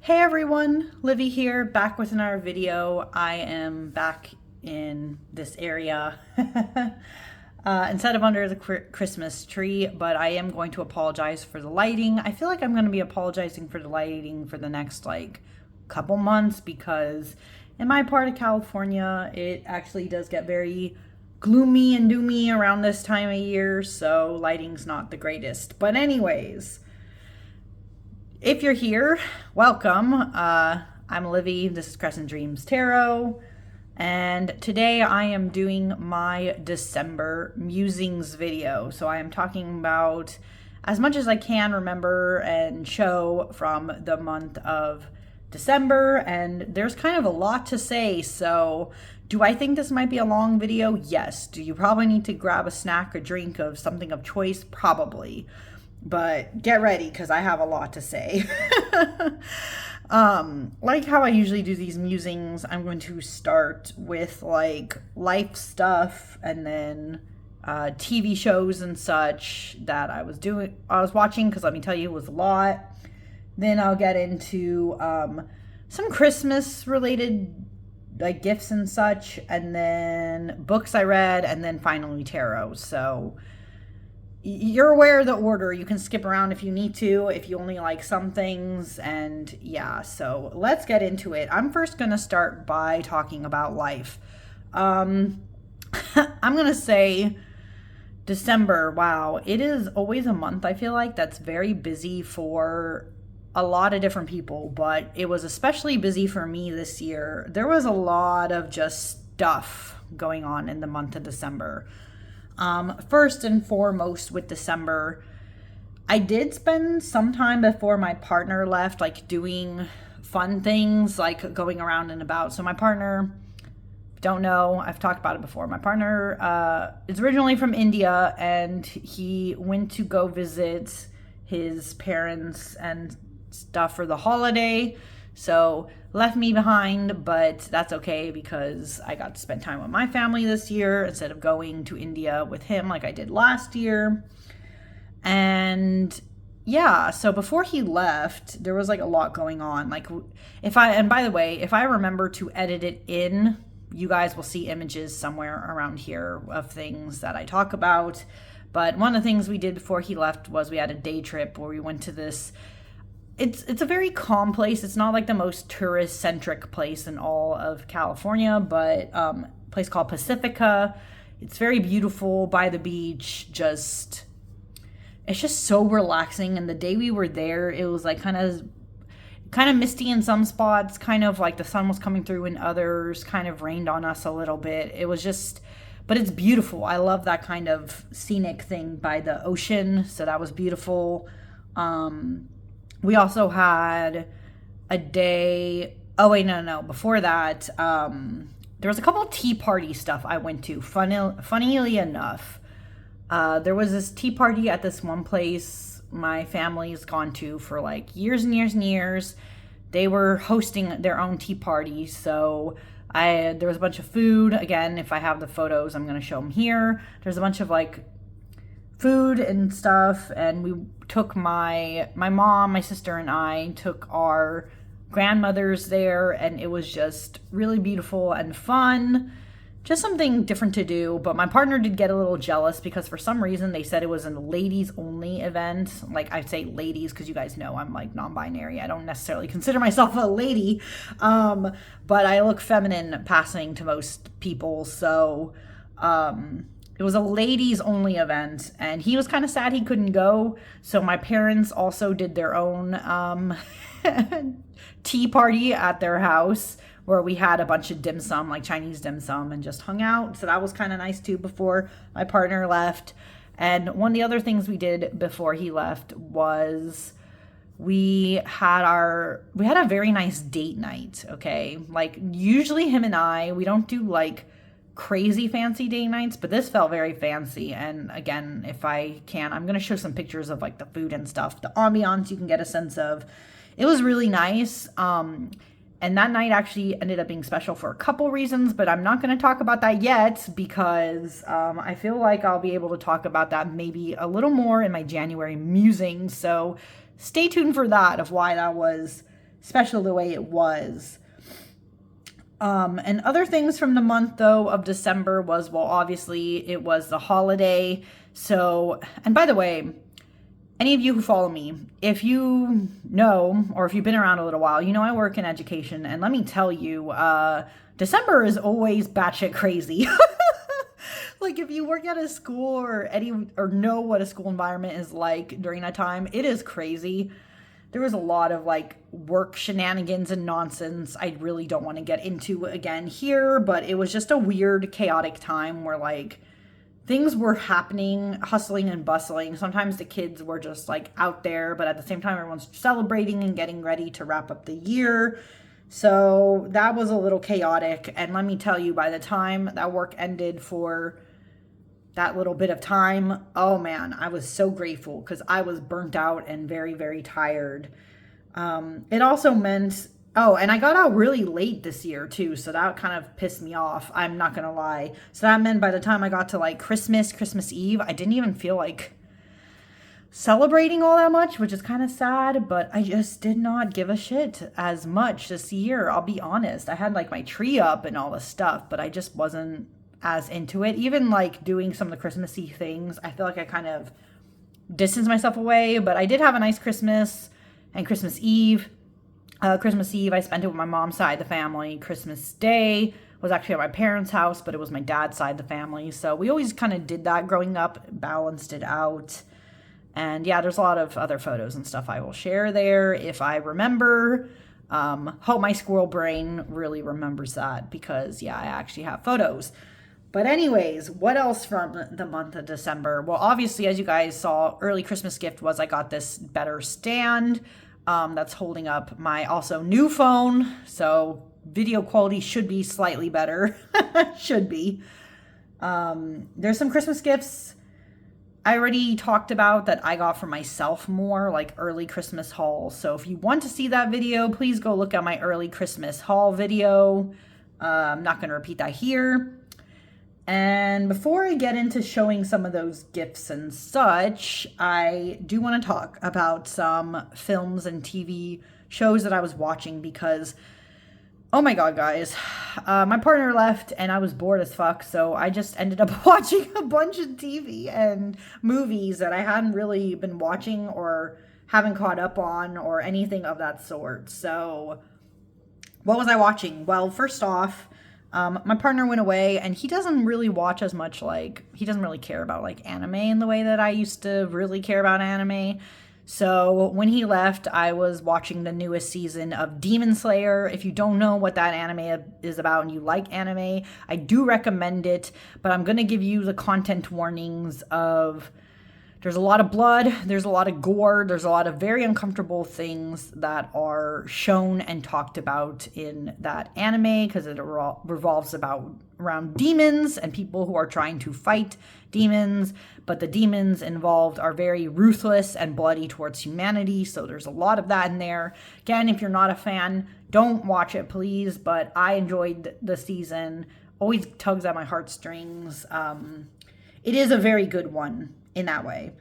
Hey everyone, Livy here, back with another video. I am back in this area instead of under the Christmas tree, but I am going to apologize for the lighting. I feel like I'm going to be apologizing for the lighting for the next couple months because in my part of California, it actually does get very gloomy and doomy around this time of year, so lighting's not the greatest. But anyways, if you're here, welcome. I'm Livy. This is Crescent Dreams Tarot. And today I am doing my December musings video. So I am talking about as much as I can remember and show from the month of December. And there's kind of a lot to say. So do I think this might be a long video? Yes. Do you probably need to grab a snack or drink of something of choice? Probably. But get ready because I have a lot to say. Like how I usually do these musings, I'm going to start with life stuff and then TV shows and such that I was watching, because let me tell you, it was a lot. Then I'll get into some Christmas related gifts and such, and then books I read, and then finally tarot. So you're aware of the order. You can skip around if you need to, if you only like some things. And yeah, so let's get into it. I'm first going to start by talking about life. I'm going to say December. Wow. It is always a month, I feel like, that's very busy for a lot of different people, but it was especially busy for me this year. There was a lot of just stuff going on in the month of December. First and foremost with December, I did spend some time before my partner left, doing fun things, going around and about. So my partner, don't know, I've talked about it before. My partner is originally from India, and he went to go visit his parents and stuff for the holiday. So left me behind, but that's okay because I got to spend time with my family this year instead of going to India with him like I did last year. And yeah, so before he left, there was a lot going on. And by the way, if I remember to edit it in, you guys will see images somewhere around here of things that I talk about. But one of the things we did before he left was we had a day trip where we went to this. It's a very calm place. It's not the most tourist-centric place in all of California, but a place called Pacifica. It's very beautiful by the beach. It's just so relaxing. And the day we were there, it was kind of misty in some spots, kind of the sun was coming through in others, kind of rained on us a little bit. It was just, but it's beautiful. I love that kind of scenic thing by the ocean. So that was beautiful. We also had a day. Oh, wait, no. Before that, there was a couple of tea party stuff I went to. Funnily enough, there was this tea party at this one place my family's gone to for years and years and years. They were hosting their own tea party. So there was a bunch of food. Again, if I have the photos, I'm going to show them here. There's a bunch of food and stuff, and we took my mom, my sister, and I took our grandmothers there, and it was just really beautiful and fun. Just something different to do. But my partner did get a little jealous because for some reason they said it was a ladies only event. I say ladies because you guys know I'm non-binary. I don't necessarily consider myself a lady, but I look feminine passing to most people. So it was a ladies only event, and he was kind of sad he couldn't go. So my parents also did their own tea party at their house where we had a bunch of dim sum, Chinese dim sum, and just hung out. So that was kind of nice too before my partner left. And one of the other things we did before he left was we had a very nice date night, okay? Usually him and I, we don't do crazy fancy date nights, but this felt very fancy. And again, if I can, I'm going to show some pictures of the food and stuff, the ambiance you can get a sense of. It was really nice. And that night actually ended up being special for a couple reasons, but I'm not going to talk about that yet because I feel like I'll be able to talk about that maybe a little more in my January musings. So stay tuned for that, of why that was special the way it was. And other things from the month, though, of December was, well, obviously it was the holiday. So, and by the way, any of you who follow me, if you know, or if you've been around a little while, you know I work in education. And let me tell you, December is always batshit crazy. Like if you work at a school or know what a school environment is like during that time, it is crazy. There was a lot of like work shenanigans and nonsense I really don't want to get into again here, but it was just a weird, chaotic time where like things were happening, hustling and bustling. Sometimes the kids were just like out there, but at the same time, everyone's celebrating and getting ready to wrap up the year. So that was a little chaotic. And let me tell you, by the time that work ended for that little bit of time, oh man, I was so grateful because I was burnt out and very, very tired. It also meant, oh, and I got out really late this year too, so that kind of pissed me off. I'm not gonna lie. So that meant by the time I got to like Christmas Eve, I didn't even feel like celebrating all that much, which is kind of sad, but I just did not give a shit as much this year. I'll be honest. I had like my tree up and all this stuff, but I just wasn't as into it. Even like doing some of the Christmassy things, I feel like I kind of distanced myself away, but I did have a nice Christmas and Christmas Eve. Christmas Eve, I spent it with my mom's side of the family. Christmas Day was actually at my parents' house, but it was my dad's side of the family. So we always kind of did that growing up, balanced it out. And yeah, there's a lot of other photos and stuff I will share there if I remember. Hope my squirrel brain really remembers that because yeah, I actually have photos. But anyways, what else from the month of December? Well, obviously, as you guys saw, early Christmas gift was I got this better stand that's holding up my also new phone. So video quality should be slightly better. Should be. There's some Christmas gifts I already talked about that I got for myself more, like early Christmas haul. So if you want to see that video, please go look at my early Christmas haul video. I'm not going to repeat that here. And before I get into showing some of those gifts and such, I do want to talk about some films and TV shows that I was watching because, oh my God, guys, my partner left and I was bored as fuck. So I just ended up watching a bunch of TV and movies that I hadn't really been watching or haven't caught up on or anything of that sort. So what was I watching? Well, first off, my partner went away and he doesn't really watch as much, like, he doesn't really care about like anime in the way that I used to really care about anime. So when he left, I was watching the newest season of Demon Slayer. If you don't know what that anime is about and you like anime, I do recommend it, but I'm going to give you the content warnings of there's a lot of blood, there's a lot of gore, there's a lot of very uncomfortable things that are shown and talked about in that anime because it revolves around demons and people who are trying to fight demons, but the demons involved are very ruthless and bloody towards humanity, so there's a lot of that in there. Again, if you're not a fan, don't watch it, please, but I enjoyed the season. Always tugs at my heartstrings. It is a very good one in that way.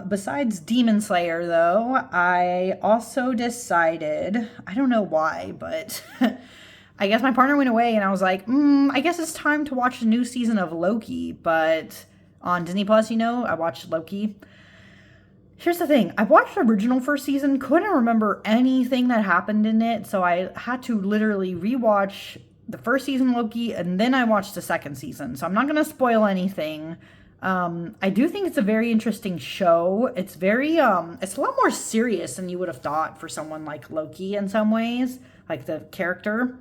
Besides Demon Slayer, though, I also decided, I don't know why, but I guess my partner went away and I was like, I guess it's time to watch a new season of Loki, but on Disney Plus, you know, I watched Loki. Here's the thing, I watched the original first season, couldn't remember anything that happened in it, so I had to literally rewatch the first season Loki, and then I watched the second season, so I'm not going to spoil anything. I do think it's a very interesting show. It's very, it's a lot more serious than you would have thought for someone like Loki in some ways, like the character.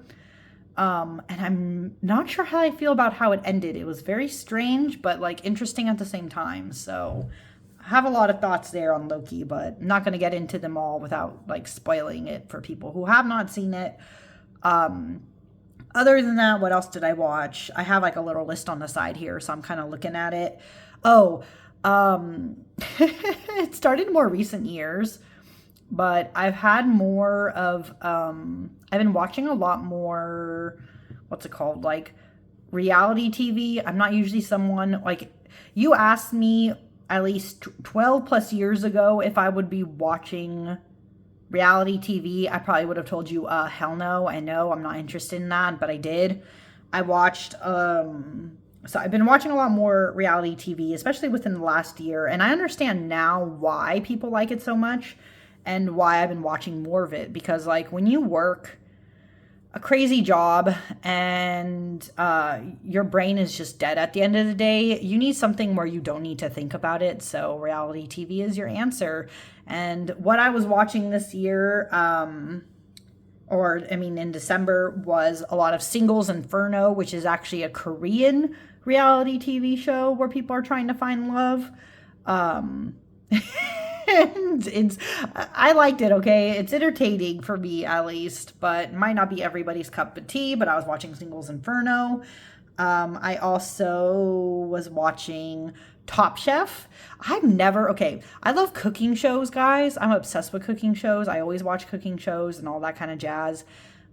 And I'm not sure how I feel about how it ended. It was very strange, but like interesting at the same time. So I have a lot of thoughts there on Loki, but I'm not going to get into them all without like spoiling it for people who have not seen it. Other than that, what else did I watch? I have like a little list on the side here, so I'm kind of looking at it. Oh, it started more recent years, but I've had more of, I've been watching a lot more, what's it called? Like reality TV. I'm not usually someone, like, you asked me at least 12 plus years ago if I would be watching reality TV, I probably would have told you, hell no. I know I'm not interested in that, but I did. I watched, so I've been watching a lot more reality TV, especially within the last year. And I understand now why people like it so much and why I've been watching more of it. Because, like, when you work a crazy job and your brain is just dead at the end of the day, you need something where you don't need to think about it. So reality TV is your answer. And what I was watching this year, in December, was a lot of Singles Inferno, which is actually a Korean reality TV show where people are trying to find love. And I liked it, okay? It's entertaining for me, at least, but it might not be everybody's cup of tea, but I was watching Singles Inferno. I also was watching Top Chef. I love cooking shows, guys. I'm obsessed with cooking shows. I always watch cooking shows and all that kind of jazz.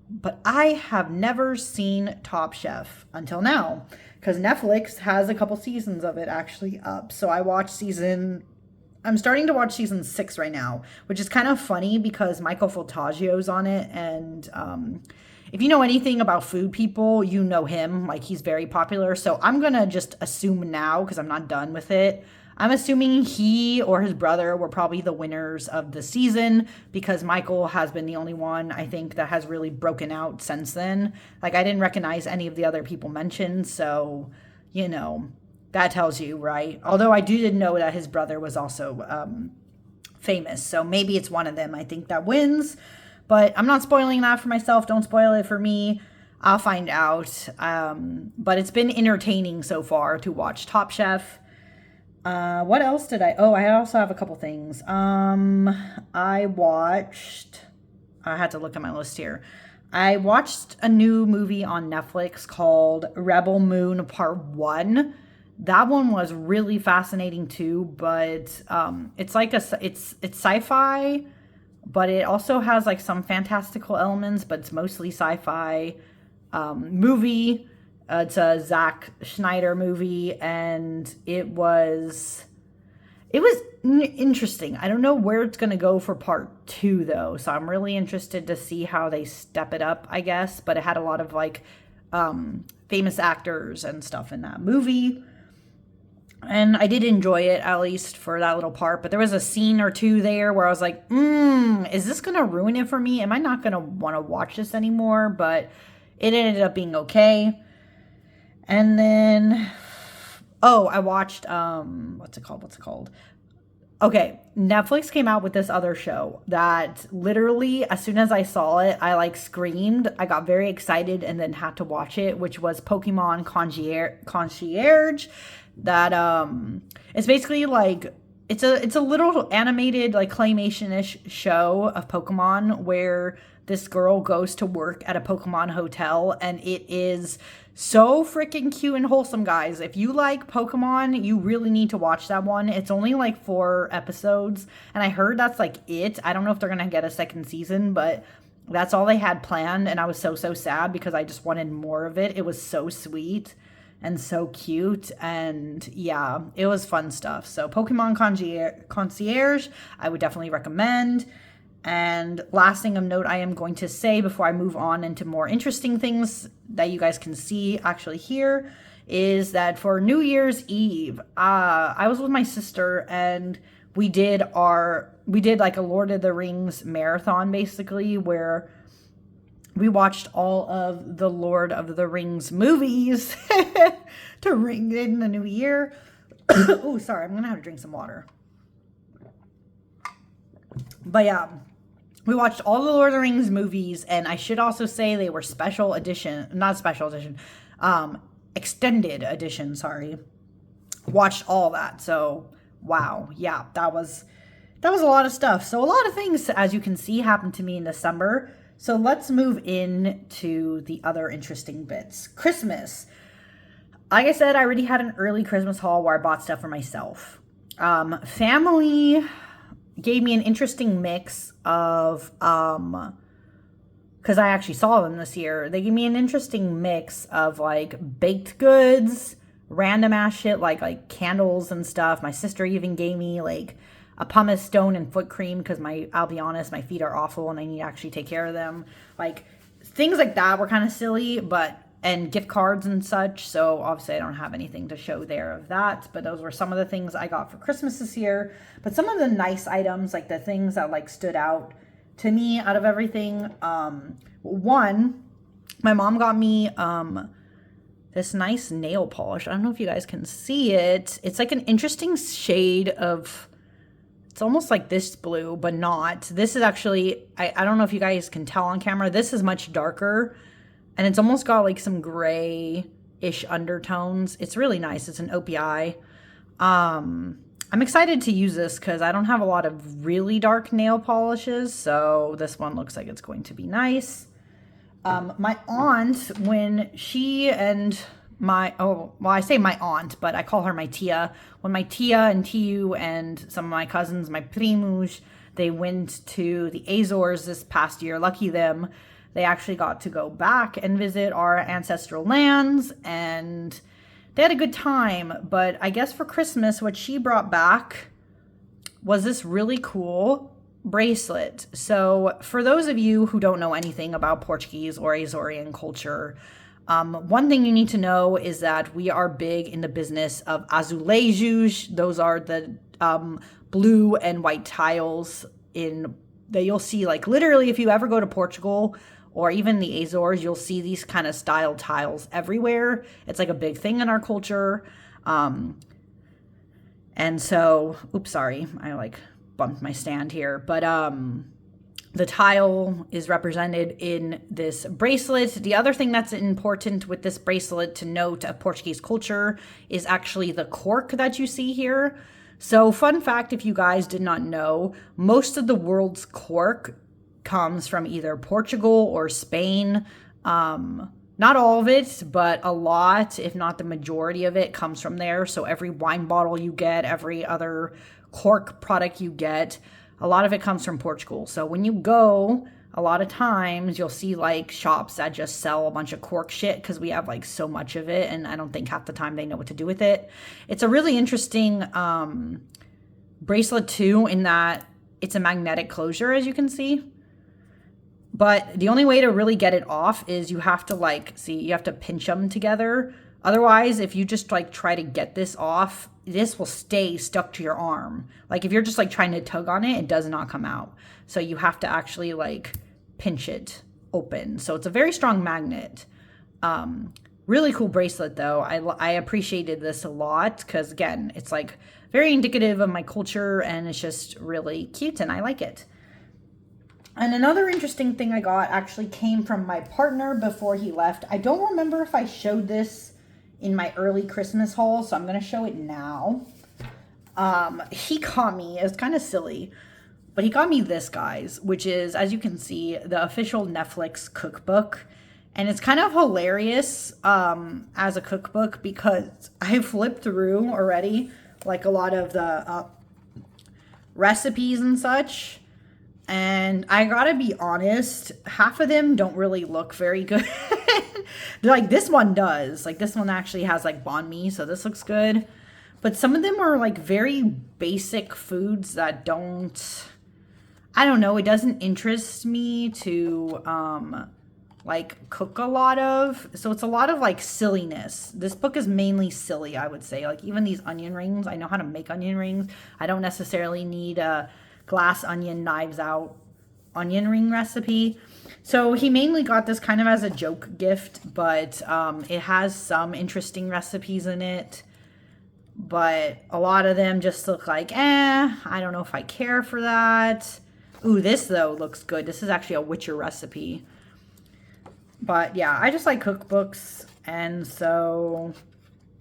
But I have never seen Top Chef until now, because Netflix has a couple seasons of it actually up. So I'm starting to watch season 6 right now, which is kind of funny because Michael Fultagio's on it. And if you know anything about food people, you know him. Like, he's very popular. So I'm going to just assume now, because I'm not done with it, I'm assuming he or his brother were probably the winners of the season, because Michael has been the only one, I think, that has really broken out since then. Like, I didn't recognize any of the other people mentioned. So, that tells you, right? Although I did know that his brother was also famous. So maybe it's one of them, I think, that wins. But I'm not spoiling that for myself. Don't spoil it for me. I'll find out. But it's been entertaining so far to watch Top Chef. What else did I... Oh, I also have a couple things. I had to look at my list here. I watched a new movie on Netflix called Rebel Moon Part 1. That one was really fascinating too, but it's like it's sci-fi, but it also has like some fantastical elements, but it's mostly sci-fi movie. It's a Zack Snyder movie, and it was interesting. I don't know where it's going to go for part 2 though, so I'm really interested to see how they step it up, I guess. But it had a lot of like famous actors and stuff in that movie. And I did enjoy it, at least for that little part. But there was a scene or two there where I was like, is this going to ruin it for me? Am I not going to want to watch this anymore? But it ended up being okay. And then, I watched, what's it called? Okay, Netflix came out with this other show that literally, as soon as I saw it, I like screamed. I got very excited and then had to watch it, which was Pokemon Concierge. That it's basically like it's a little animated like claymation-ish show of Pokemon where this girl goes to work at a Pokemon hotel, and it is so freaking cute and wholesome, guys. If you like Pokemon, you really need to watch that one. It's only like 4 episodes, and I heard that's like it. I don't know if they're gonna get a second season, but that's all they had planned, and I was so sad because I just wanted more of it. It was so sweet and so cute, and yeah, it was fun stuff. So Pokemon Concierge, I would definitely recommend. And last thing of note I am going to say before I move on into more interesting things that you guys can see actually here is that for New Year's Eve, I was with my sister, and we did like a Lord of the Rings marathon, basically, where we watched all of the Lord of the Rings movies to ring in the new year. Oh, sorry, I'm gonna have to drink some water. But yeah, we watched all the Lord of the Rings movies, and I should also say they were extended edition, sorry. Watched all that, so wow, yeah, that was a lot of stuff. So a lot of things, as you can see, happened to me in December. So let's move into the other interesting bits. Christmas. Like I said, I already had an early Christmas haul where I bought stuff for myself. Family gave me an interesting mix of, because I actually saw them this year. They gave me an interesting mix of like baked goods, random ass shit like candles and stuff. My sister even gave me like a pumice stone and foot cream because I'll be honest, my feet are awful and I need to actually take care of them. Like things like that were kind of silly, and gift cards and such. So obviously I don't have anything to show there of that, but those were some of the things I got for Christmas this year. But some of the nice items, like the things that like stood out to me out of everything. One, my mom got me this nice nail polish. I don't know if you guys can see it. It's like an interesting shade of, it's almost like this blue, but not. This is actually, I don't know if you guys can tell on camera. This is much darker and it's almost got like some gray-ish undertones. It's really nice. It's an OPI. I'm excited to use this because I don't have a lot of really dark nail polishes. So this one looks like it's going to be nice. My aunt, when she and I say my aunt, but I call her my tia. When my tia and Tiu and some of my cousins, my primos, they went to the Azores this past year, lucky them, they actually got to go back and visit our ancestral lands and they had a good time. But I guess for Christmas, what she brought back was this really cool bracelet. So for those of you who don't know anything about Portuguese or Azorean culture, one thing you need to know is that we are big in the business of azulejos. Those are the blue and white tiles that you'll see, like literally if you ever go to Portugal or even the Azores, you'll see these kind of style tiles everywhere. It's like a big thing in our culture. And so, oops, sorry, I like bumped my stand here, but the tile is represented in this bracelet. The other thing that's important with this bracelet to note of Portuguese culture is actually the cork that you see here. So fun fact, if you guys did not know, most of the world's cork comes from either Portugal or Spain. Not all of it, but a lot, if not the majority of it, comes from there. So every wine bottle you get, every other cork product you get, a lot of it comes from Portugal. So when you go, a lot of times you'll see like shops that just sell a bunch of cork shit because we have like so much of it and I don't think half the time they know what to do with it. It's a really interesting bracelet too, in that it's a magnetic closure, as you can see. But the only way to really get it off is you have to you have to pinch them together. Otherwise, if you just like try to get this off, this will stay stuck to your arm. Like if you're just like trying to tug on it, it does not come out. So you have to actually like pinch it open. So it's a very strong magnet. Really cool bracelet though. I appreciated this a lot because again, it's like very indicative of my culture and it's just really cute and I like it. And another interesting thing I got actually came from my partner before he left. I don't remember if I showed this in my early Christmas haul, so I'm going to show it now. He got me, it's kind of silly, but he got me this, guys, which is, as you can see, the official Netflix cookbook. And it's kind of hilarious as a cookbook because I flipped through already like a lot of the recipes and such. And I gotta be honest, half of them don't really look very good. Like this one does. Like this one actually has like banh mi, so this looks good. But some of them are like very basic foods that I don't know, it doesn't interest me to like cook a lot of. So it's a lot of like silliness. This book is mainly silly, I would say. Like even these onion rings, I know how to make onion rings. I don't necessarily need a glass onion knives out onion ring recipe. So he mainly got this kind of as a joke gift, but it has some interesting recipes in it. But a lot of them just look like, I don't know if I care for that. Ooh, this though looks good. This is actually a Witcher recipe. But yeah, I just like cookbooks. And so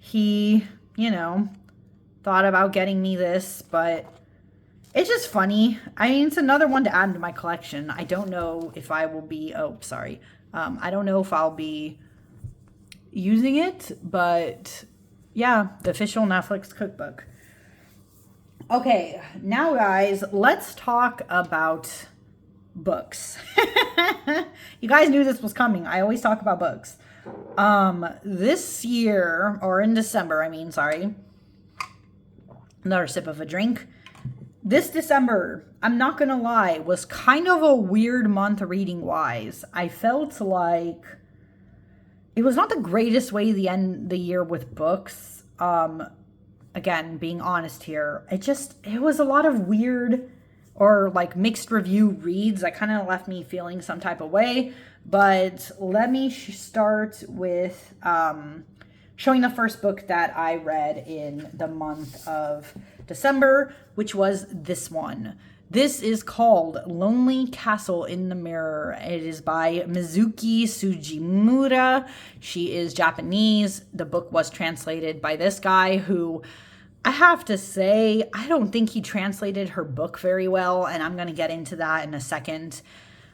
he, thought about getting me this, but it's just funny. I mean, it's another one to add to my collection. I don't know if I will be, I don't know if I'll be using it, but yeah, the official Netflix cookbook. Okay, now guys, let's talk about books. You guys knew this was coming. I always talk about books. This year, or in December, another sip of a drink. This December, I'm not gonna lie, was kind of a weird month reading wise. I felt like it was not the greatest way to end the year with books. Again, being honest here, it was a lot of weird or like mixed review reads that kind of left me feeling some type of way. But let me start with showing the first book that I read in the month of December, which was this one. This is called Lonely Castle in the Mirror. It is by Mizuki Sugimura. She is Japanese. The book was translated by this guy who, I have to say, I don't think he translated her book very well, and I'm going to get into that in a second.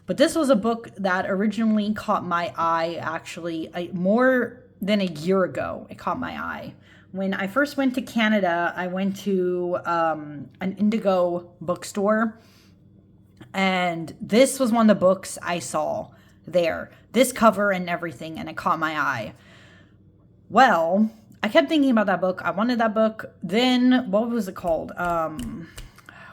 But this was a book that originally caught my eye, actually, more than a year ago. It caught my eye. When I first went to Canada, I went to an Indigo bookstore, and this was one of the books I saw there. This cover and everything, and it caught my eye. Well, I kept thinking about that book. I wanted that book. Then, what was it called?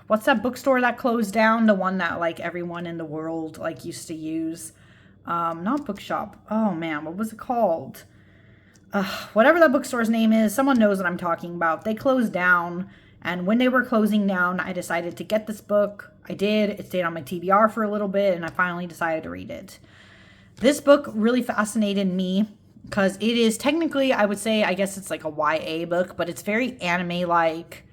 What's that bookstore that closed down? The one that like everyone in the world like used to use. Not Bookshop. Oh man, what was it called? Whatever that bookstore's name is, someone knows what I'm talking about. They closed down, and when they were closing down, I decided to get this book. I did. It stayed on my TBR for a little bit, and I finally decided to read it. This book really fascinated me because it is technically, I would say, I guess it's like a YA book, but it's very anime-like.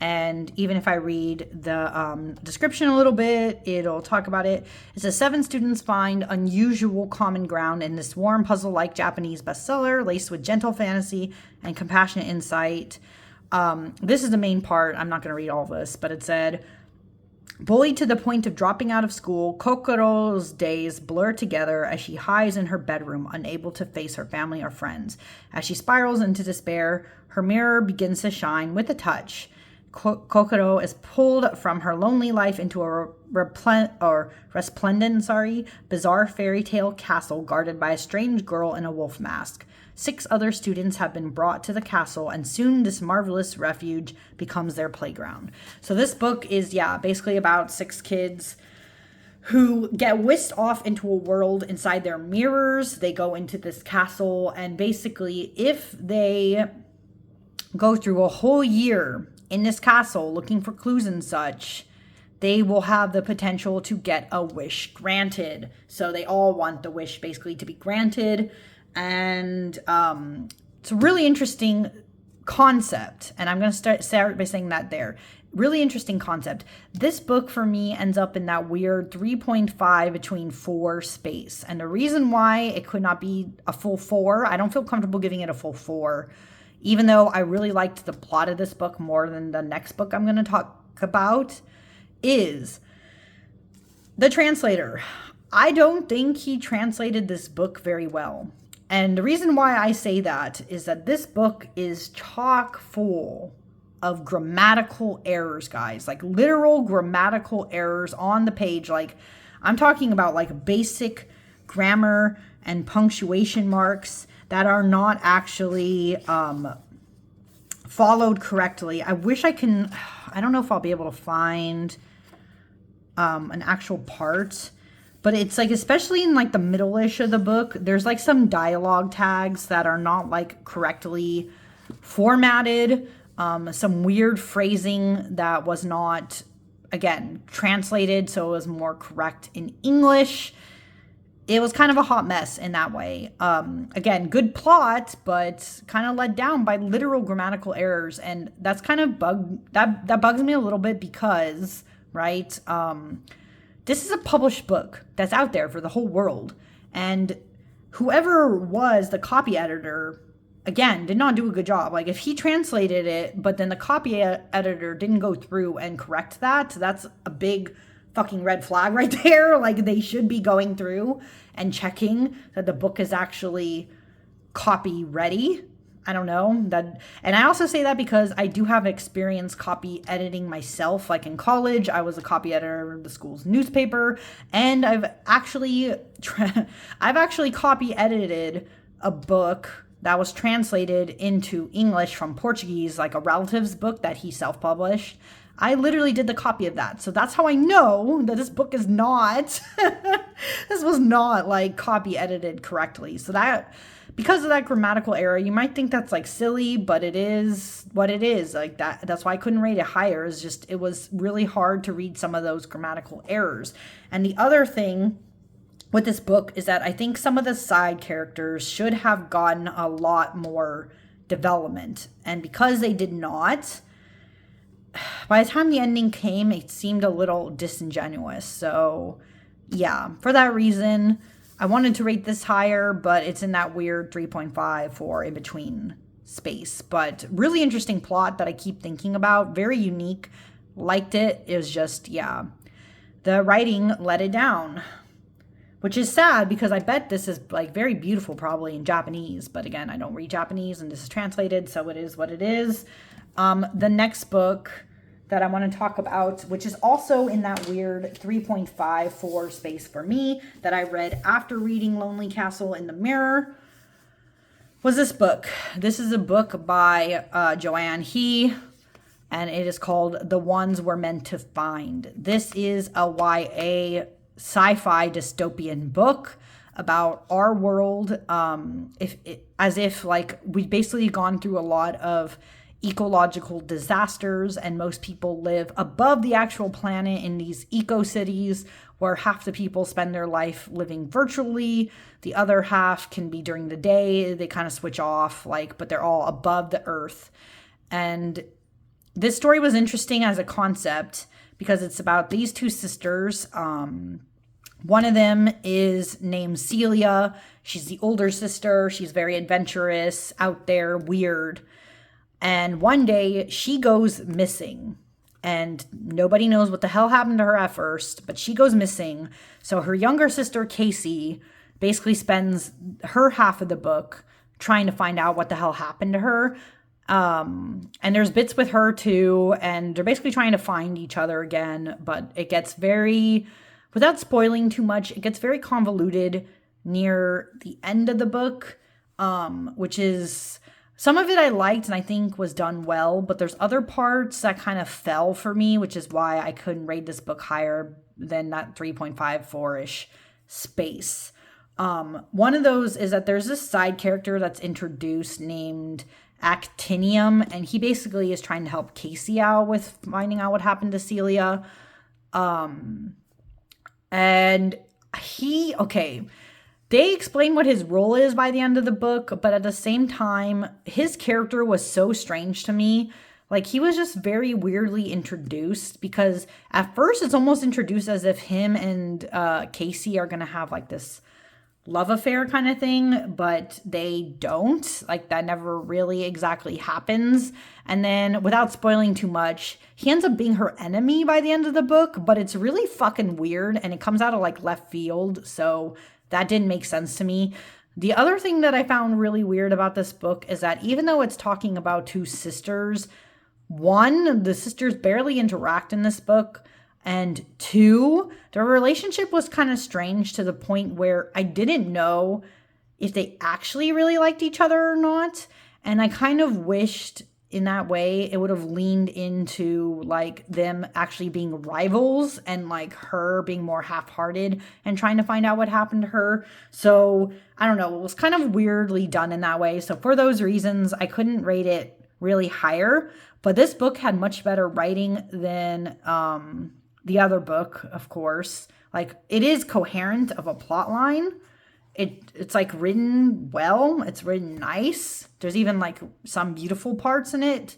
And even if I read the description a little bit, it'll talk about it. It says 7 students find unusual common ground in this warm puzzle-like Japanese bestseller, laced with gentle fantasy and compassionate insight. This is the main part. I'm not going to read all of this, but it said, bullied to the point of dropping out of school, Kokoro's days blur together as she hides in her bedroom, unable to face her family or friends. As she spirals into despair, her mirror begins to shine with a touch. Kokoro is pulled from her lonely life into a resplendent, bizarre fairy tale castle guarded by a strange girl in a wolf mask. 6 other students have been brought to the castle, and soon this marvelous refuge becomes their playground. So this book is, basically about 6 kids who get whisked off into a world inside their mirrors. They go into this castle, and basically if they go through a whole year in this castle looking for clues and such, they will have the potential to get a wish granted. So they all want the wish basically to be granted. And it's a really interesting concept. And I'm going to start by saying that there. Really interesting concept. This book for me ends up in that weird 3.5 between 4 space. And the reason why it could not be a full 4, I don't feel comfortable giving it a full 4, even though I really liked the plot of this book more than the next book I'm going to talk about, is the translator. I don't think he translated this book very well. And the reason why I say that is that this book is chock full of grammatical errors, guys. Like literal grammatical errors on the page. Like I'm talking about like basic grammar and punctuation marks that are not actually followed correctly. I wish I don't know if I'll be able to find an actual part, but it's like, especially in like the middle-ish of the book, there's like some dialogue tags that are not like correctly formatted, some weird phrasing that was not, again, translated so it was more correct in English. It was kind of a hot mess in that way. Again, good plot, but kind of let down by literal grammatical errors. And that's kind of that bugs me a little bit because, right, this is a published book that's out there for the whole world. And whoever was the copy editor, again, did not do a good job. Like if he translated it, but then the copy editor didn't go through and correct that, that's a big fucking red flag right there. Like they should be going through and checking that the book is actually copy ready. I don't know that. And I also say that because I do have experience copy editing myself. Like in college, I was a copy editor of the school's newspaper, and I've actually copy edited a book that was translated into English from Portuguese, like a relative's book that he self-published. I literally did the copy of that. So that's how I know that this book is not, this was not like copy edited correctly. So that, because of that grammatical error, you might think that's like silly, but it is what it is. Like that's why I couldn't rate it higher. Is just, it was really hard to read some of those grammatical errors. And the other thing with this book is that I think some of the side characters should have gotten a lot more development. And because they did not, by the time the ending came, it seemed a little disingenuous. So yeah, for that reason, I wanted to rate this higher, but it's in that weird 3.5 for in between space. But really interesting plot that I keep thinking about. Very unique. Liked it. It was just, yeah, the writing let it down, which is sad because I bet this is like very beautiful probably in Japanese. But again, I don't read Japanese and this is translated, so it is what it is. The next book that I want to talk about, which is also in that weird 3.5 for space for me, that I read after reading Lonely Castle in the Mirror, was this book. This is a book by Joanne He, and it is called The Ones We're Meant to Find. This is a YA sci-fi dystopian book about our world, as if like we've basically gone through a lot of ecological disasters, and most people live above the actual planet in these eco cities where half the people spend their life living virtually. The other half can be during the day. They kind of switch off, like, but they're all above the earth. And this story was interesting as a concept because it's about these two sisters. One of them is named Celia. She's the older sister. She's very adventurous, out there, weird. And one day she goes missing and nobody knows what the hell happened to her at first, but she goes missing. So her younger sister, Casey, basically spends her half of the book trying to find out what the hell happened to her. And there's bits with her too, and they're basically trying to find each other again, but it gets very, without spoiling too much, it gets very convoluted near the end of the book, which is, some of it I liked and I think was done well, but there's other parts that kind of fell for me, which is why I couldn't rate this book higher than that 3.54-ish space. One of those is that there's this side character that's introduced named Actinium, and he basically is trying to help Casey out with finding out what happened to Celia. And they explain what his role is by the end of the book, but at the same time, his character was so strange to me. Like, he was just very weirdly introduced, because at first it's almost introduced as if him and Casey are going to have like this love affair kind of thing, but they don't. Like, that never really exactly happens. And then, without spoiling too much, he ends up being her enemy by the end of the book, but it's really fucking weird, and it comes out of like left field, so that didn't make sense to me. The other thing that I found really weird about this book is that even though it's talking about two sisters, one, the sisters barely interact in this book, and two, their relationship was kind of strange to the point where I didn't know if they actually really liked each other or not. And I kind of wished in that way it would have leaned into like them actually being rivals and like her being more half-hearted and trying to find out what happened to her. So I don't know, it was kind of weirdly done in that way. So for those reasons, I couldn't rate it really higher, but this book had much better writing than the other book, of course. Like, it is coherent of a plot line. It's like written well. It's written nice. There's even like some beautiful parts in it.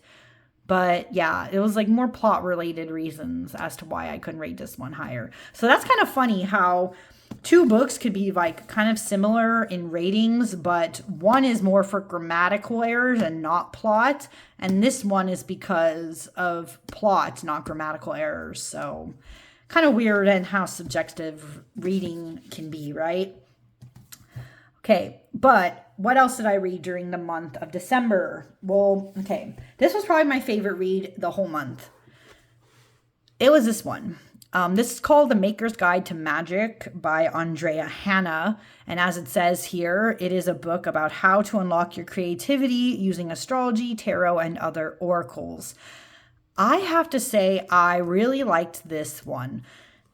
But yeah, it was like more plot related reasons as to why I couldn't rate this one higher. So that's kind of funny how two books could be like kind of similar in ratings, but one is more for grammatical errors and not plot. And this one is because of plot, not grammatical errors. So kind of weird and how subjective reading can be, right? Okay, but what else did I read during the month of December? Well, okay, this was probably my favorite read the whole month. It was this one. This is called The Maker's Guide to Magic by Andrea Hanna. And as it says here, it is a book about how to unlock your creativity using astrology, tarot, and other oracles. I have to say, I really liked this one.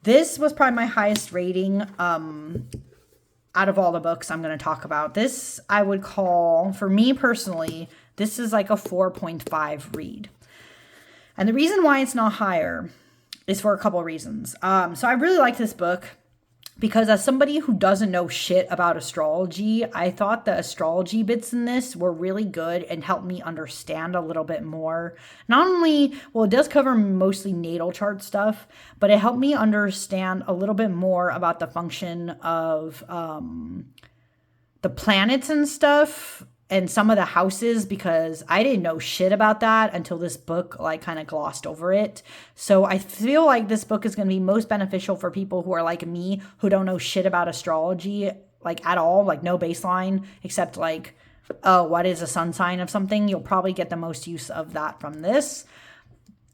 This was probably my highest rating out of all the books I'm going to talk about. This I would call, for me personally, this is like a 4.5 read. And the reason why it's not higher is for a couple of reasons. So I really like this book because as somebody who doesn't know shit about astrology, I thought the astrology bits in this were really good and helped me understand a little bit more. Not only, well, it does cover mostly natal chart stuff, but it helped me understand a little bit more about the function of the planets and stuff and some of the houses, because I didn't know shit about that until this book like kind of glossed over it. So I feel like this book is going to be most beneficial for people who are like me, who don't know shit about astrology like at all, like no baseline except like, oh, what is a sun sign of something? You'll probably get the most use of that from this.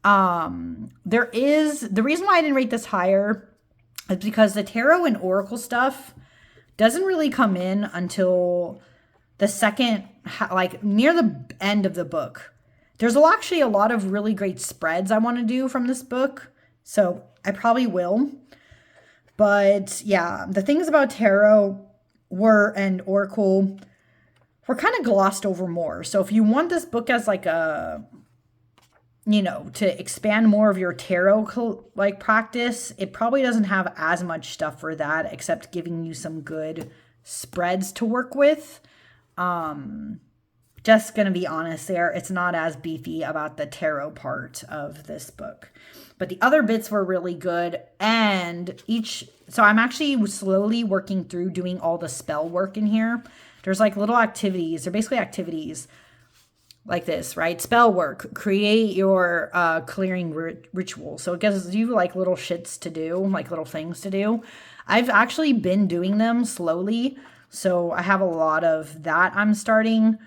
The reason why I didn't rate this higher is because the tarot and oracle stuff doesn't really come in until the second, like near the end of the book. There's actually a lot of really great spreads I want to do from this book, so I probably will. But yeah, the things about tarot and oracle were kind of glossed over more. So if you want this book as like a, to expand more of your tarot like practice, it probably doesn't have as much stuff for that, except giving you some good spreads to work with. Just gonna be honest there, it's not as beefy about the tarot part of this book, but the other bits were really good. And so I'm actually slowly working through doing all the spell work in here. There's like little activities, they're basically activities like this, right? Spell work, create your clearing ritual. So it gives you like little shits to do, like little things to do. I've actually been doing them slowly, so I have a lot of that I'm starting.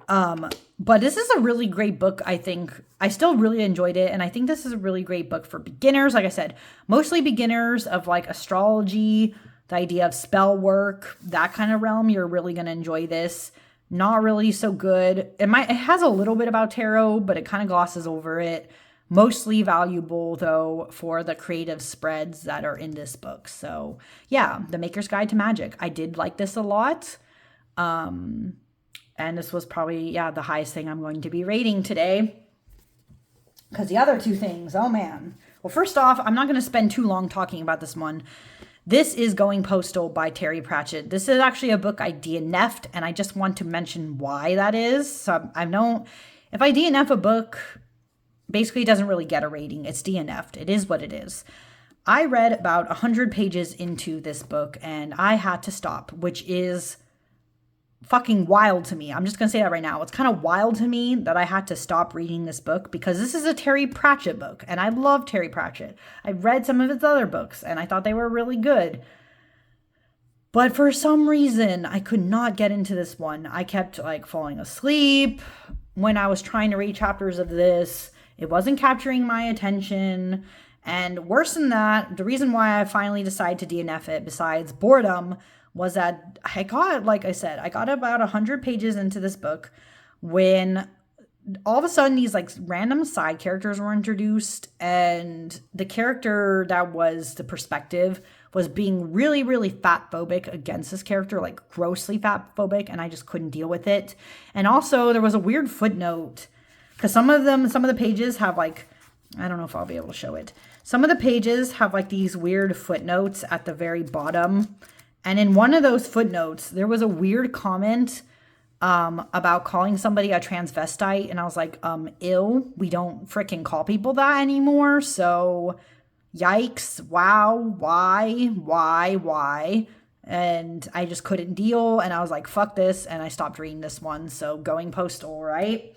But this is a really great book, I think. I still really enjoyed it, and I think this is a really great book for beginners. Like I said, mostly beginners of like astrology, the idea of spell work, that kind of realm. You're really going to enjoy this. Not really so good. It has a little bit about tarot, but it kind of glosses over it. Mostly valuable, though, for the creative spreads that are in this book. So, yeah, The Maker's Guide to Magic. I did like this a lot. And this was probably, the highest thing I'm going to be rating today. Because the other two things, oh man. Well, first off, I'm not going to spend too long talking about this one. This is Going Postal by Terry Pratchett. This is actually a book I DNF'd, and I just want to mention why that is. So I know if I DNF a book, basically it doesn't really get a rating. It's DNF'd. It is what it is. I read about 100 pages into this book, and I had to stop, which is fucking wild to me. I'm just going to say that right now. It's kind of wild to me that I had to stop reading this book because this is a Terry Pratchett book, and I love Terry Pratchett. I read some of his other books, and I thought they were really good. But for some reason, I could not get into this one. I kept like falling asleep when I was trying to read chapters of this. It wasn't capturing my attention. And worse than that, the reason why I finally decided to DNF it, besides boredom, was that I got about 100 pages into this book when all of a sudden these like random side characters were introduced, and the character that was the perspective was being really, really fat phobic against this character, like grossly fat phobic, and I just couldn't deal with it. And also there was a weird footnote, because some of the pages have like, I don't know if I'll be able to show it. Some of the pages have like these weird footnotes at the very bottom. And in one of those footnotes, there was a weird comment about calling somebody a transvestite. And I was like, ew, we don't freaking call people that anymore. So yikes, wow, why? And I just couldn't deal. And I was like, fuck this. And I stopped reading this one. So Going Postal, right?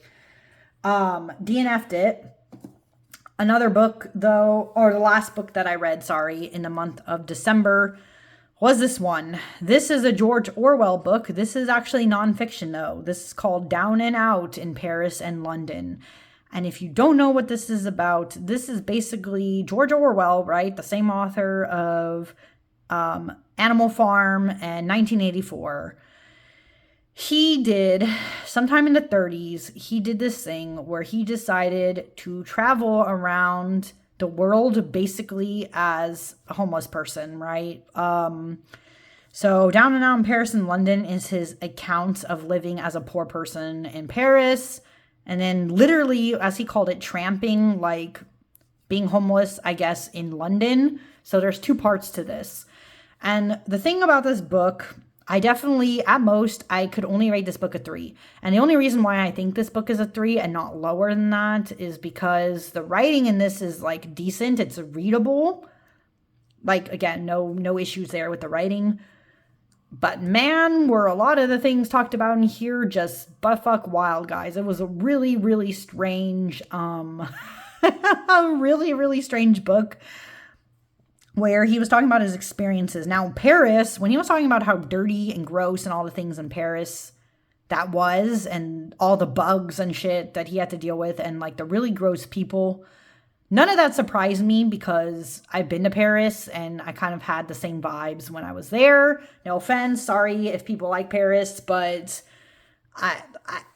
DNF'd it. Another book, though, or the last book that I read, in the month of December was this one. This is a George Orwell book. This is actually nonfiction, though. This is called Down and Out in Paris and London. And if you don't know what this is about, this is basically George Orwell, right? The same author of Animal Farm and 1984. he did, sometime in the 30s, he did this thing where he decided to travel around the world basically as a homeless person, right? So Down and Out in Paris and London is his account of living as a poor person in Paris. And then literally, as he called it, tramping, like being homeless, I guess, in London. So there's two parts to this. And the thing about this book, I definitely, at most, I could only rate this book a 3. And the only reason why I think this book is a 3 and not lower than that is because the writing in this is like decent. It's readable. Like, again, no issues there with the writing. But man, were a lot of the things talked about in here just buttfuck wild, guys. It was a really, really strange, a really, really strange book where he was talking about his experiences. Now, Paris, when he was talking about how dirty and gross and all the things in Paris that was, and all the bugs and shit that he had to deal with, and like the really gross people, none of that surprised me because I've been to Paris and I kind of had the same vibes when I was there. No offense, sorry if people like Paris, but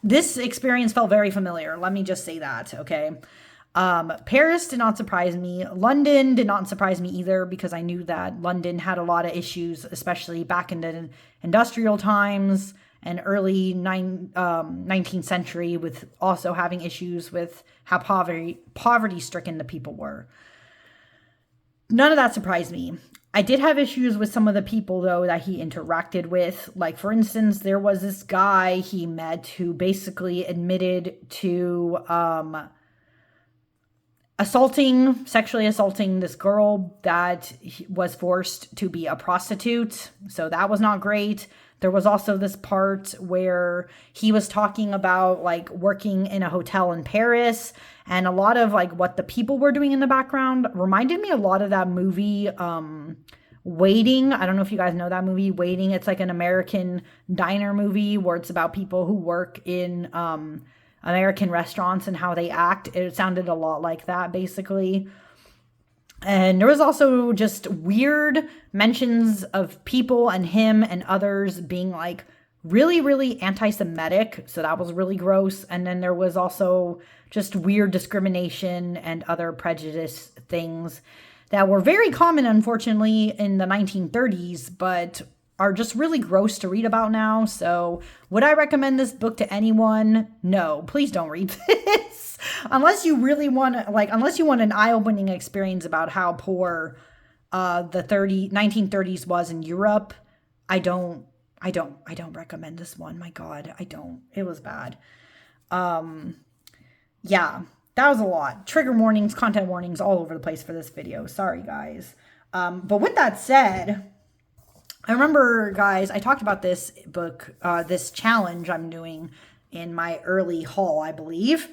this experience felt very familiar. Let me just say that, okay? Paris did not surprise me. London did not surprise me either because I knew that London had a lot of issues, especially back in the industrial times and early 19th century, with also having issues with how poverty-stricken the people were. None of that surprised me. I did have issues with some of the people, though, that he interacted with. Like, for instance, there was this guy he met who basically admitted to sexually assaulting this girl that was forced to be a prostitute. So that was not great. There was also this part where he was talking about like working in a hotel in Paris, and a lot of like what the people were doing in the background reminded me a lot of that movie, Waiting. I don't know if you guys know that movie, Waiting. It's like an American diner movie where it's about people who work in American restaurants and how they act. It sounded a lot like that, basically. And there was also just weird mentions of people and him and others being like really, really anti-Semitic. So that was really gross. And then there was also just weird discrimination and other prejudice things that were very common, unfortunately, in the 1930s, but are just really gross to read about now. So would I recommend this book to anyone? No, please don't read this. Unless you really want to, unless you want an eye-opening experience about how poor the 1930s was in Europe, I don't recommend this one. My God, I don't. It was bad. Yeah, that was a lot. Trigger warnings, content warnings all over the place for this video. Sorry, guys. But with that said, I remember, guys, I talked about this book, this challenge I'm doing in my early haul, I believe.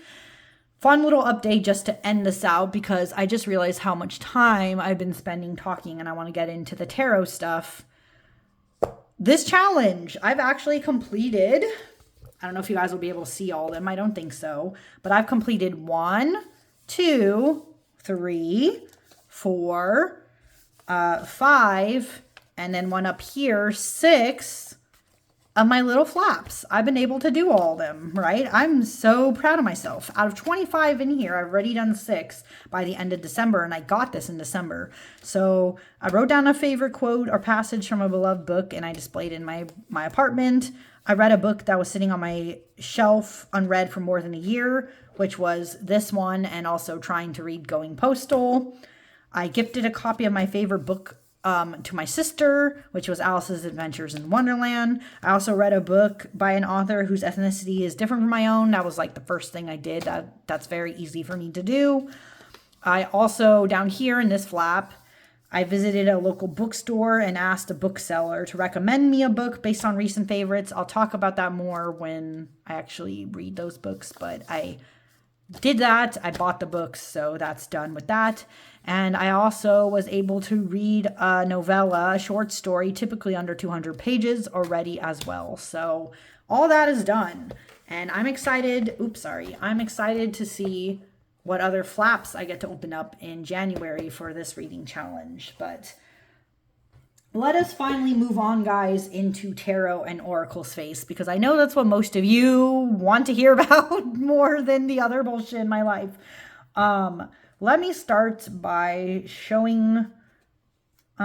Fun little update just to end this out because I just realized how much time I've been spending talking and I want to get into the tarot stuff. This challenge I've actually completed. I don't know if you guys will be able to see all of them. I don't think so. But I've completed 1, 2, 3, 4, 5, and then one up here, 6 of my little flaps. I've been able to do all of them, right? I'm so proud of myself. Out of 25 in here, I've already done 6 by the end of December, and I got this in December. So I wrote down a favorite quote or passage from a beloved book, and I displayed it in my apartment. I read a book that was sitting on my shelf unread for more than a year, which was this one, and also trying to read Going Postal. I gifted a copy of my favorite book to my sister, which was Alice's Adventures in Wonderland. I also read a book by an author whose ethnicity is different from my own. That was like the first thing I did. That's very easy for me to do. I also, down here in this flap, I visited a local bookstore and asked a bookseller to recommend me a book based on recent favorites. I'll talk about that more when I actually read those books, but I did that. I bought the books, so that's done with that. And I also was able to read a novella, a short story, typically under 200 pages already as well. So all that is done. And I'm excited. I'm excited to see what other flaps I get to open up in January for this reading challenge. But let us finally move on, guys, into tarot and oracle space, because I know that's what most of you want to hear about more than the other bullshit in my life. Let me start by showing, did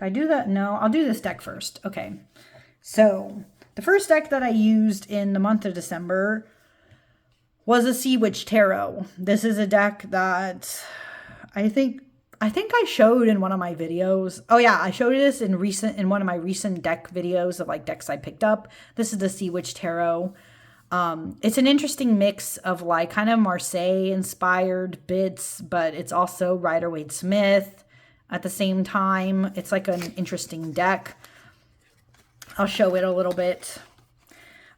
I do that? No, I'll do this deck first. Okay. So the first deck that I used in the month of December was a Sea Witch Tarot. This is a deck that I think I showed in one of my videos. Oh yeah, I showed this in one of my recent deck videos of like decks I picked up. This is the Sea Witch Tarot. It's an interesting mix of like kind of Marseille inspired bits, but it's also Rider-Waite-Smith at the same time. It's like an interesting deck. I'll show it a little bit.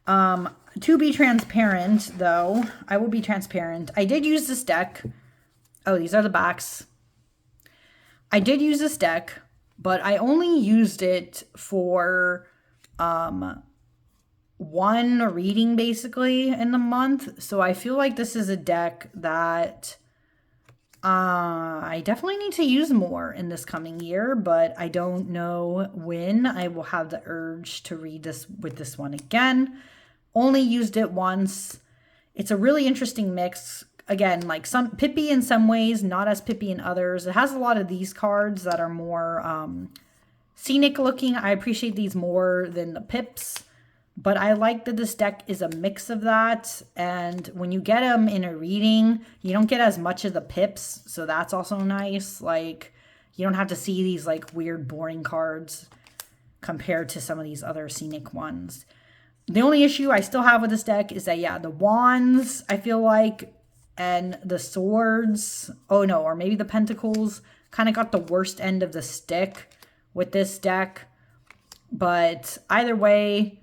To be transparent, though, I will be transparent. I did use this deck. Oh, these are the backs. I did use this deck, but I only used it for one reading basically in the month. So I feel like this is a deck that I definitely need to use more in this coming year, but I don't know when I will have the urge to read this with this one again. Only used it once. It's a really interesting mix. Again, like some Pippi in some ways, not as Pippi in others. It has a lot of these cards that are more scenic looking. I appreciate these more than the Pips, but I like that this deck is a mix of that. And when you get them in a reading, you don't get as much of the Pips, so that's also nice. Like, you don't have to see these like weird, boring cards compared to some of these other scenic ones. The only issue I still have with this deck is that, yeah, the wands, I feel like, and the swords, oh no, or maybe the pentacles, kind of got the worst end of the stick with this deck. But either way,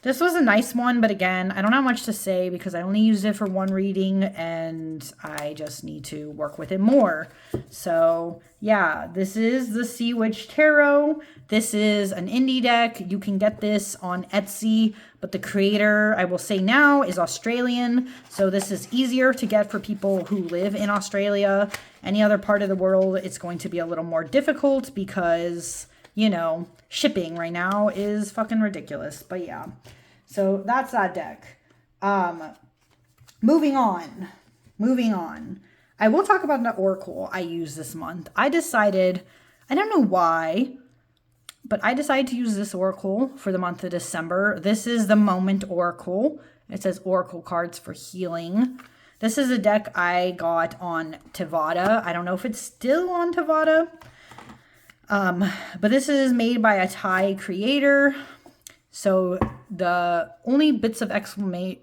this was a nice one, but again, I don't have much to say because I only used it for one reading and I just need to work with it more. So yeah, this is the Sea Witch Tarot. This is an indie deck. You can get this on Etsy, but the creator, I will say now, is Australian. So this is easier to get for people who live in Australia. Any other part of the world, it's going to be a little more difficult because, you know, shipping right now is fucking ridiculous. But yeah, so that's that deck. Moving on. I will talk about the Oracle I used this month. I decided, I don't know why, but I decided to use this Oracle for the month of December. This is the Moment Oracle. It says Oracle cards for healing. This is a deck I got on Tivada. I don't know if it's still on Tivada. But this is made by a Thai creator. So the only bits of explanation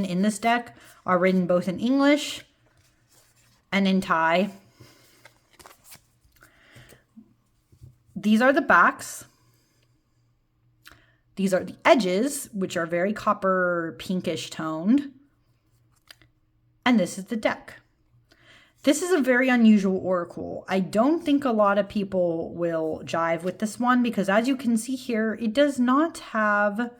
in this deck are written both in English and in Thai. These are the backs. These are the edges, which are very copper pinkish toned. And this is the deck. This is a very unusual oracle. I don't think a lot of people will jive with this one because as you can see here, it does not have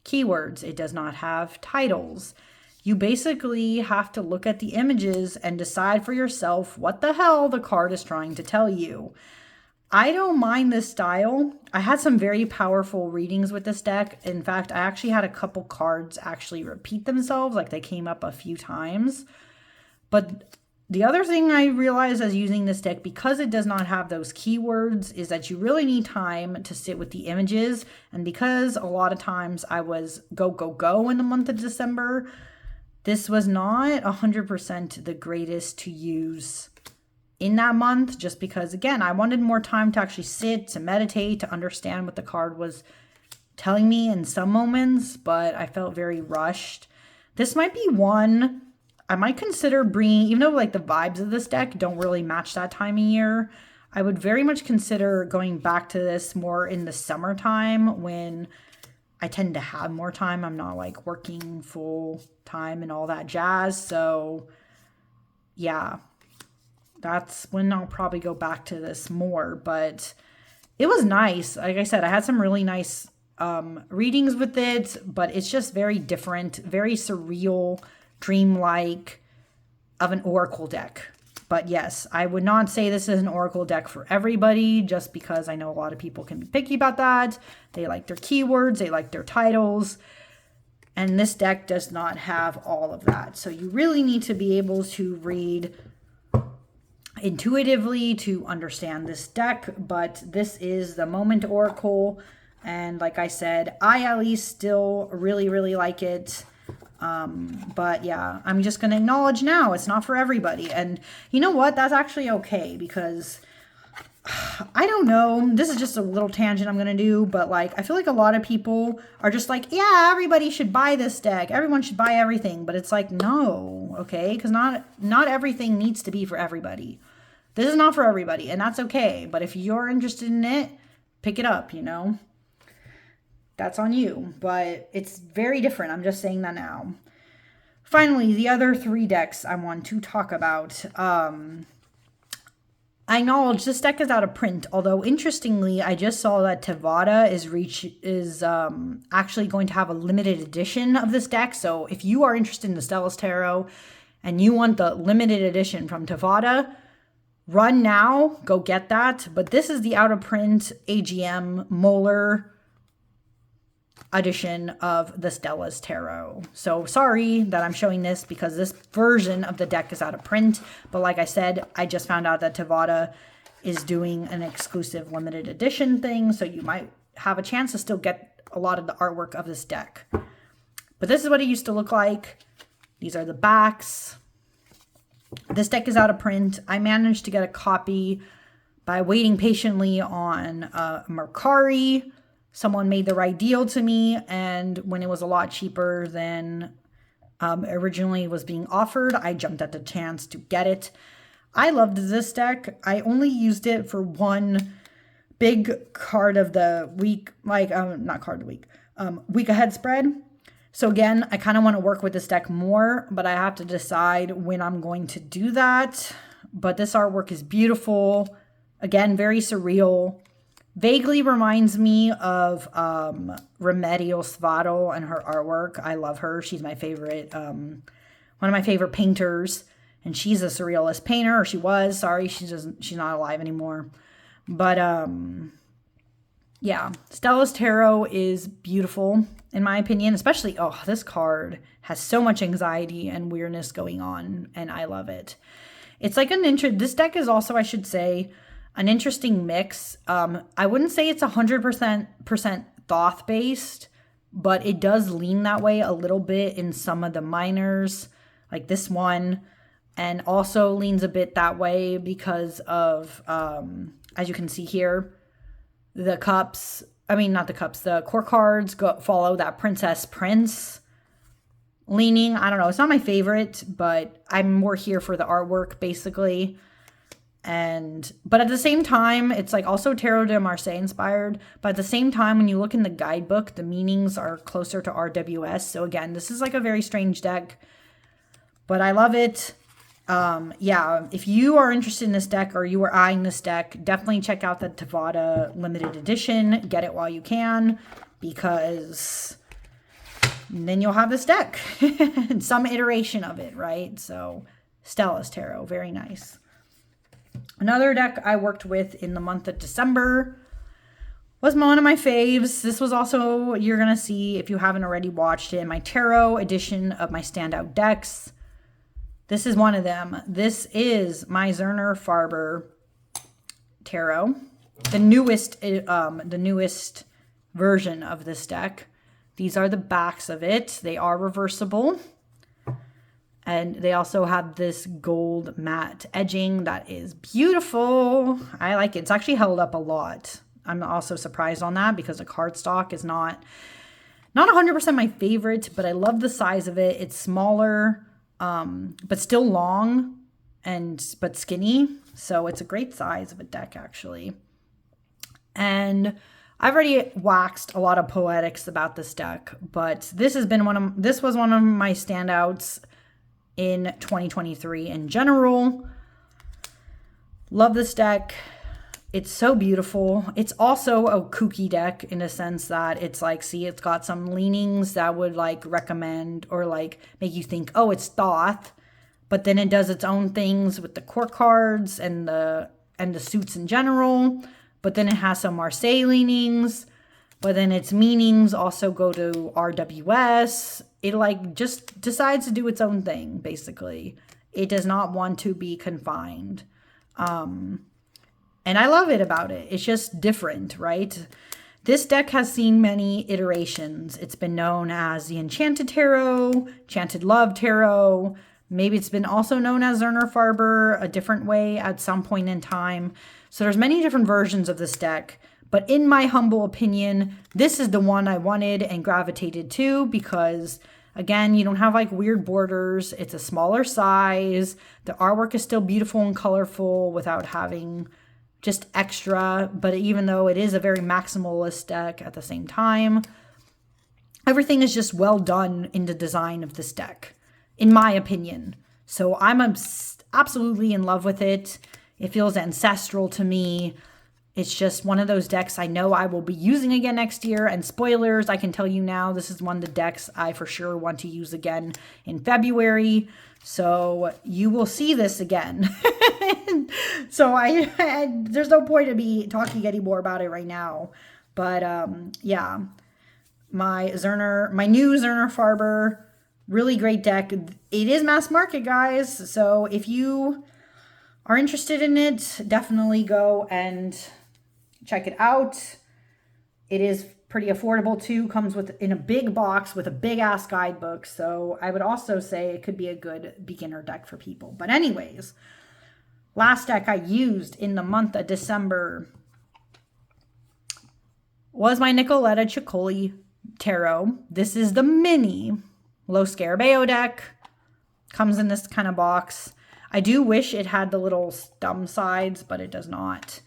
keywords. It does not have titles. You basically have to look at the images and decide for yourself what the hell the card is trying to tell you. I don't mind this style. I had some very powerful readings with this deck. In fact, I actually had a couple cards actually repeat themselves, like they came up a few times. But the other thing I realized as using this deck, because it does not have those keywords, is that you really need time to sit with the images. And because a lot of times I was go, go, go in the month of December, this was not 100% the greatest to use in that month, just because, again, I wanted more time to actually sit, to meditate, to understand what the card was telling me in some moments, but I felt very rushed. This might be one I might consider bringing, even though like the vibes of this deck don't really match that time of year, I would very much consider going back to this more in the summertime when I tend to have more time. I'm not like working full time and all that jazz. So yeah, that's when I'll probably go back to this more, but it was nice. Like I said, I had some really nice readings with it, but it's just very different, very surreal, dreamlike of an oracle deck. But yes, I would not say this is an Oracle deck for everybody, just because I know a lot of people can be picky about that. They like their keywords, they like their titles, and this deck does not have all of that. So you really need to be able to read intuitively to understand this deck, but this is the Moment Oracle, and like I said, I at least still really like it. But yeah, I'm just going to acknowledge now it's not for everybody. And you know what? That's actually okay, because I don't know. This is just a little tangent I'm going to do, but like, I feel like a lot of people are just like, yeah, everybody should buy this deck. Everyone should buy everything. But it's like, no, okay? Because not everything needs to be for everybody. This is not for everybody, and that's okay. But if you're interested in it, pick it up, you know? That's on you, but it's very different. I'm just saying that now. Finally, the other 3 decks I want to talk about. I acknowledge this deck is out of print, although interestingly, I just saw that Tivada is actually going to have a limited edition of this deck. So if you are interested in the Stellas Tarot and you want the limited edition from Tivada, run now, go get that. But this is the out of print AGM Molar edition of the Stellas Tarot. So sorry that I'm showing this, because this version of the deck is out of print. But like I said, I just found out that Tivada is doing an exclusive limited edition thing. So you might have a chance to still get a lot of the artwork of this deck. But this is what it used to look like. These are the backs. This deck is out of print. I managed to get a copy by waiting patiently on Mercari. Someone made the right deal to me, and when it was a lot cheaper than originally was being offered, I jumped at the chance to get it. I loved this deck. I only used it for one big card of the week, like, not card of the week, week ahead spread. So again, I kind of want to work with this deck more, but I have to decide when I'm going to do that. But this artwork is beautiful. Again, very surreal. Vaguely reminds me of Remedial Svato and her artwork. I love her. She's my favorite, one of my favorite painters. And she's a surrealist painter, or she was. Sorry, she's not alive anymore. But yeah, Stellas Tarot is beautiful, in my opinion. Especially, oh, this card has so much anxiety and weirdness going on, and I love it. It's like this deck is also, I should say, an interesting mix. I wouldn't say it's 100% Thoth based, but it does lean that way a little bit in some of the minors, like this one, and also leans a bit that way because of, as you can see here, the cups, the core cards follow that Princess Prince leaning. I don't know, it's not my favorite, but I'm more here for the artwork, basically. But at the same time, it's like also Tarot de Marseille inspired. But at the same time, when you look in the guidebook, the meanings are closer to RWS. So again, this is like a very strange deck, but I love it. Yeah, if you are interested in this deck or you are eyeing this deck, definitely check out the Tivada limited edition. Get it while you can, because then you'll have this deck. Some iteration of it, right? So Stellas Tarot, very nice. Another deck I worked with in the month of December was one of my faves. This was also, you're going to see, if you haven't already watched it, my tarot edition of my standout decks. This is one of them. This is my Zerner Farber tarot, the newest version of this deck. These are the backs of it. They are reversible. And they also have this gold matte edging that is beautiful. I like it. It's actually held up a lot. I'm also surprised on that because the cardstock is not 100% my favorite, but I love the size of it. It's smaller, but still long but skinny. So it's a great size of a deck, actually. And I've already waxed a lot of poetics about this deck, but this was one of my standouts in 2023 in general. Love this deck. It's so beautiful. It's also a kooky deck in a sense that it's like, see, it's got some leanings that would like recommend or like make you think, oh, it's Thoth. but then it does its own things with the court cards and the suits in general. But then it has some Marseille leanings, but then its meanings also go to RWS. It like just decides to do its own thing, basically. It does not want to be confined. And I love it about it. It's just different, right? This deck has seen many iterations. It's been known as the Enchanted Tarot, Enchanted Love Tarot. Maybe it's been also known as Zerner Farber a different way at some point in time. So there's many different versions of this deck. But in my humble opinion, this is the one I wanted and gravitated to because, again, you don't have like weird borders. It's a smaller size. The artwork is still beautiful and colorful without having just extra. But even though it is a very maximalist deck at the same time, everything is just well done in the design of this deck, in my opinion. So I'm absolutely in love with it. It feels ancestral to me. It's just one of those decks I know I will be using again next year. And spoilers, I can tell you now, this is one of the decks I for sure want to use again in February. So you will see this again. So there's no point in me talking anymore about it right now. But yeah, my new Zerner Farber, really great deck. It is mass market, guys. So if you are interested in it, definitely go and check it out. It is pretty affordable too. Comes in a big box with a big ass guidebook. So I would also say it could be a good beginner deck for people. But anyways, last deck I used in the month of December was my Nicoletta Ciccoli Tarot. This is the mini Lo Scarabeo deck. Comes in this kind of box. I do wish it had the little stem sides, but it does not.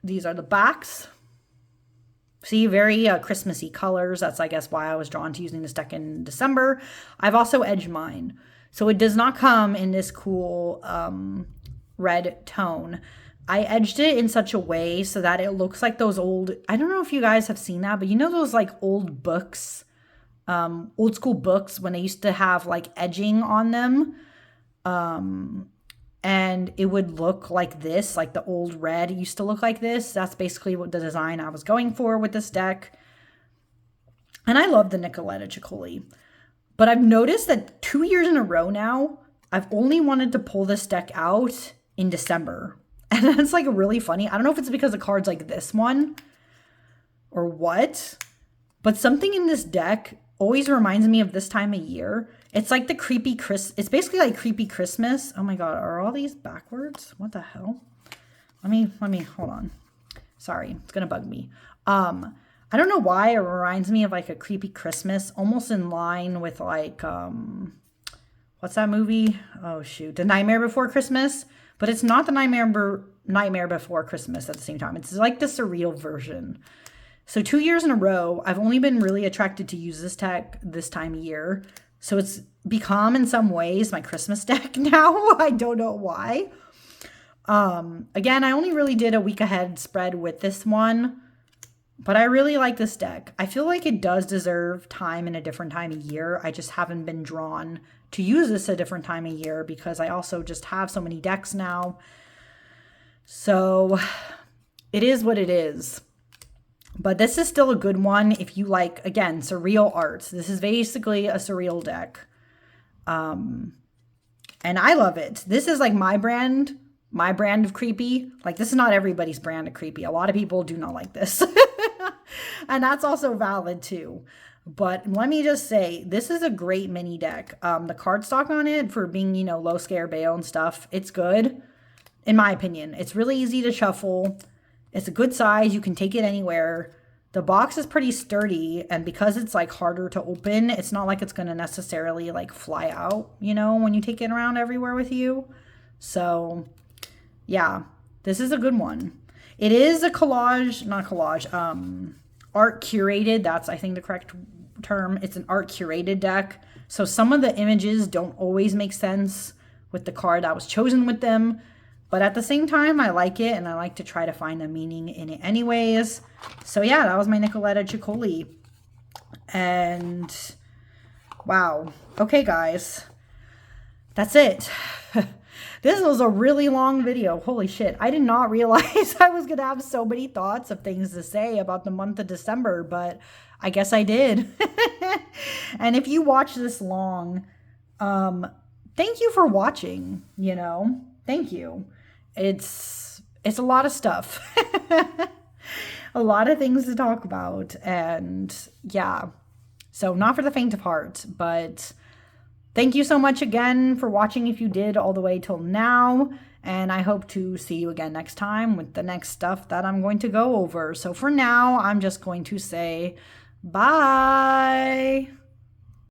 These are the backs. See, very Christmassy colors. That's, I guess, why I was drawn to using this deck in December. I've also edged mine. So it does not come in this cool red tone. I edged it in such a way so that it looks like those old, I don't know if you guys have seen that, but you know those like old books, old school books when they used to have like edging on them? And it would look like this, like the old red used to look like this. That's basically what the design I was going for with this deck. And I love the Nicoletta Ciccoli. But I've noticed that 2 years in a row now, I've only wanted to pull this deck out in December. And that's like really funny. I don't know if it's because of cards like this one or what, but something in this deck always reminds me of this time of year. It's like the creepy it's basically like creepy Christmas. Oh my God, are all these backwards? What the hell? Let me hold on. Sorry, it's gonna bug me. I don't know why it reminds me of like a creepy Christmas, almost in line with like what's that movie? Oh shoot, The Nightmare Before Christmas. But it's not the Nightmare Before Christmas at the same time. It's like the surreal version. So 2 years in a row, I've only been really attracted to use this deck this time of year. So it's become in some ways my Christmas deck now. I don't know why. Again, I only really did a week ahead spread with this one, but I really like this deck. I feel like it does deserve time in a different time of year. I just haven't been drawn to use this a different time of year because I also just have so many decks now. So it is what it is. But this is still a good one if you like, again, surreal arts. This is basically a surreal deck. And I love it. This is like my brand of creepy. Like, this is not everybody's brand of creepy. A lot of people do not like this. And that's also valid too. But let me just say, this is a great mini deck. The cardstock on it for being, you know, Lo Scarabeo and stuff, it's good. In my opinion, it's really easy to shuffle. It's a good size. You can take it anywhere. The box is pretty sturdy. And because it's like harder to open, it's not like it's going to necessarily like fly out, you know, when you take it around everywhere with you. So yeah, this is a good one. It is a art curated. That's, I think, the correct term. It's an art curated deck. So some of the images don't always make sense with the card that was chosen with them. But at the same time, I like it, and I like to try to find a meaning in it anyways. So yeah, that was my Nicoletta Ciccoli. And Wow. Okay, guys. That's it. This was a really long video. Holy shit. I did not realize I was going to have so many thoughts of things to say about the month of December, but I guess I did. And if you watch this long, thank you for watching, you know? Thank you. It's a lot of stuff. A lot of things to talk about, and yeah. So not for the faint of heart, but thank you so much again for watching if you did all the way till now, and I hope to see you again next time with the next stuff that I'm going to go over. So for now, I'm just going to say bye.